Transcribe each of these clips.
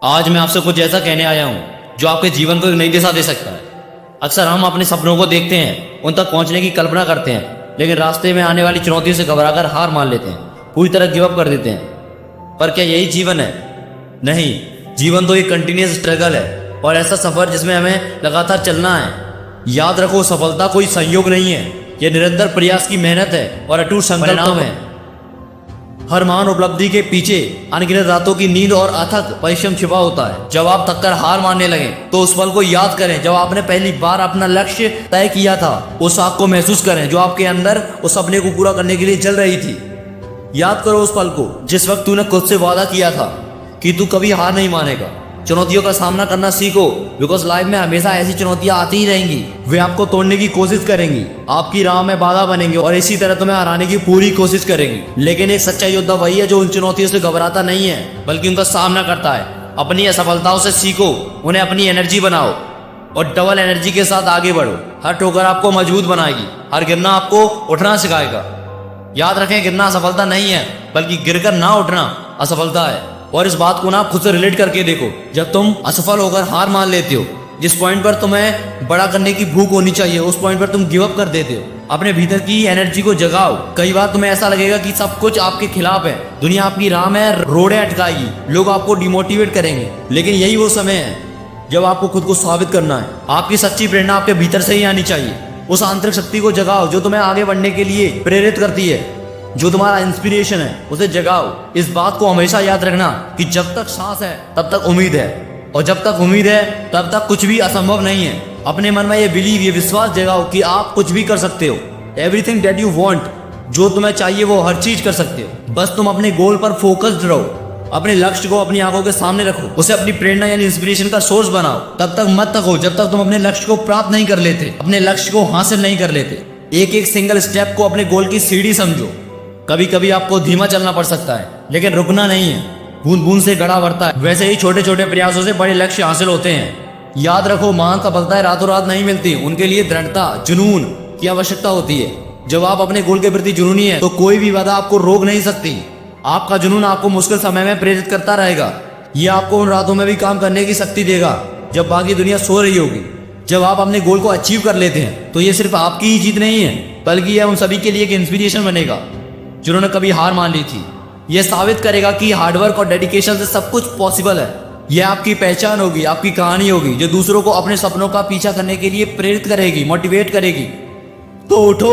आज मैं आपसे कुछ ऐसा कहने आया हूँ जो आपके जीवन को एक नई दिशा दे सकता है। अक्सर हम अपने सपनों को देखते हैं, उन तक पहुँचने की कल्पना करते हैं, लेकिन रास्ते में आने वाली चुनौतियों से घबराकर हार मान लेते हैं, पूरी तरह गिव अप कर देते हैं। पर क्या यही जीवन है? नहीं, जीवन तो एक कंटिन्यूस स्ट्रगल है और ऐसा सफर जिसमें हमें लगातार चलना है। याद रखो, सफलता कोई संयोग नहीं है, यह निरंतर प्रयास की मेहनत है और अटूट संकल्प है। हर महान उपलब्धि के पीछे अनगिनत रातों की नींद और अथक परिश्रम छिपा होता है। जब आप थककर हार मानने लगे तो उस पल को याद करें जब आपने पहली बार अपना लक्ष्य तय किया था। उस आग को महसूस करें जो आपके अंदर उस सपने को पूरा करने के लिए जल रही थी। याद करो उस पल को जिस वक्त तूने खुद से वादा किया था कि तू कभी हार नहीं मानेगा। चुनौतियों का सामना करना सीखो, बिकॉज लाइफ में हमेशा ऐसी चुनौतियां आती ही रहेंगी। वे आपको तोड़ने की कोशिश करेंगी, आपकी राह में बाधा बनेंगे और इसी तरह तुम्हें हराने की पूरी कोशिश करेंगी। लेकिन एक सच्चा योद्धा वही है जो उन चुनौतियों से घबराता नहीं है, बल्कि उनका सामना करता है। अपनी असफलताओं से सीखो, उन्हें अपनी एनर्जी बनाओ और डबल एनर्जी के साथ आगे बढ़ो। हर ठोकर आपको मजबूत बनाएगी, हर गिरना आपको उठना सिखाएगा। याद रखें, गिरना असफलता नहीं है, बल्कि गिरकर ना उठना असफलता है। और इस बात को ना खुद से रिलेट करके देखो, जब तुम असफल होकर हार मान लेते हो, जिस पॉइंट पर तुम्हें बड़ा करने की भूख होनी चाहिए, उस पॉइंट पर तुम गिव अप कर देते हो। अपने भीतर की एनर्जी को जगाओ। कई बार तुम्हें ऐसा लगेगा कि सब कुछ आपके खिलाफ है, दुनिया आपकी राह में रोड़े अटकाएगी, लोग आपको डिमोटिवेट करेंगे, लेकिन यही वो समय है जब आपको खुद को साबित करना है। आपकी सच्ची प्रेरणा आपके भीतर से ही आनी चाहिए। उस आंतरिक शक्ति को जगाओ जो तुम्हें आगे बढ़ने के लिए प्रेरित करती है, जो तुम्हारा इंस्पिरेशन है, उसे जगाओ। इस बात को हमेशा याद रखना कि जब तक सांस है तब तक उम्मीद है, और जब तक उम्मीद है तब तक कुछ भी असंभव नहीं है। अपने मन में ये बिलीव, ये विश्वास जगाओ कि आप कुछ भी कर सकते हो। एवरीथिंग दैट यू वांट, जो तुम्हें चाहिए वो हर चीज कर सकते हो। बस तुम अपने गोल पर फोकस्ड रहो, अपने लक्ष्य को अपनी आंखों के सामने रखो, उसे अपनी प्रेरणा यानी इंस्पिरेशन का सोर्स बनाओ। तब तक मत थको जब तक तुम अपने लक्ष्य को प्राप्त नहीं कर लेते, अपने लक्ष्य को हासिल नहीं कर लेते। एक एक सिंगल स्टेप को अपने गोल की सीढ़ी समझो। कभी कभी आपको धीमा चलना पड़ सकता है, लेकिन रुकना नहीं है। बूंद बूंद से घड़ा भरता है, वैसे ही छोटे छोटे प्रयासों से बड़े लक्ष्य हासिल होते हैं। याद रखो, महान सफलताएं रातों रात नहीं मिलती, उनके लिए दृढ़ता, जुनून की आवश्यकता होती है। जब आप अपने गोल के प्रति जुनूनी है तो कोई भी बाधा आपको रोक नहीं सकती। आपका जुनून आपको मुश्किल समय में प्रेरित करता रहेगा। ये आपको उन रातों में भी काम करने की शक्ति देगा जब बाकी दुनिया सो रही होगी। जब आप अपने गोल को अचीव कर लेते हैं तो ये सिर्फ आपकी ही जीत नहीं है, बल्कि यह उन सभी के लिए एक इंस्पिरेशन बनेगा जिन्होंने कभी हार मान ली थी। यह साबित करेगा कि हार्डवर्क और डेडिकेशन से सब कुछ पॉसिबल है। यह आपकी पहचान होगी, आपकी कहानी होगी जो दूसरों को अपने सपनों का पीछा करने के लिए प्रेरित करेगी, मोटिवेट करेगी। तो उठो,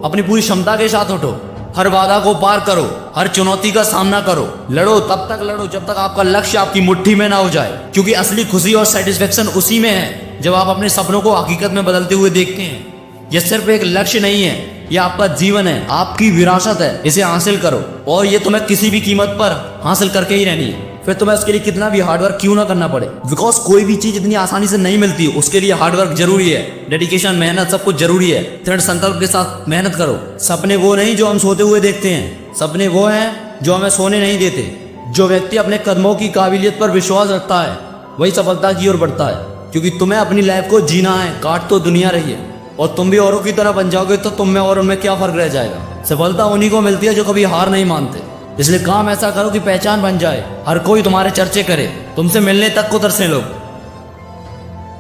अपनी पूरी क्षमता के साथ उठो, हर बाधा को पार करो, हर चुनौती का सामना करो। लड़ो, तब तक लड़ो जब तक आपका लक्ष्य आपकी मुट्ठी में ना हो जाए, क्योंकि असली खुशी और सेटिस्फेक्शन उसी में है जब आप अपने सपनों को हकीकत में बदलते हुए देखते हैं। यह सिर्फ एक लक्ष्य नहीं है, यह आपका जीवन है, आपकी विरासत है। इसे हासिल करो और ये तुम्हें किसी भी कीमत पर हासिल करके ही रहनी है, फिर तुम्हें उसके लिए कितना भी हार्डवर्क क्यों ना करना पड़े। बिकॉज कोई भी चीज इतनी आसानी से नहीं मिलती, उसके लिए हार्डवर्क जरूरी है, डेडिकेशन, मेहनत, सब कुछ जरूरी है। दृढ़ संकल्प के साथ मेहनत करो। सपने वो नहीं जो हम सोते हुए देखते हैं, सपने वो हैं जो हमें सोने नहीं देते। जो व्यक्ति अपने कदमों की काबिलियत पर विश्वास रखता है वही सफलता की ओर बढ़ता है, क्योंकि तुम्हें अपनी लाइफ को जीना है। काट तो दुनिया रही है, और तुम भी औरों की तरह बन जाओगे तो तुम में और उनमें क्या फर्क रह जाएगा। सफलता उन्हीं को मिलती है जो कभी हार नहीं मानते। इसलिए काम ऐसा करो कि पहचान बन जाए, हर कोई तुम्हारे चर्चे करे, तुमसे मिलने तक को तरसे लोग।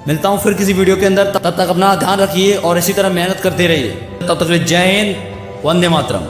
मिलता हूं फिर किसी वीडियो के अंदर, तब तक अपना ध्यान रखिए और इसी तरह मेहनत करते रहिए। तब तक जय हिंद, वंदे मातरम।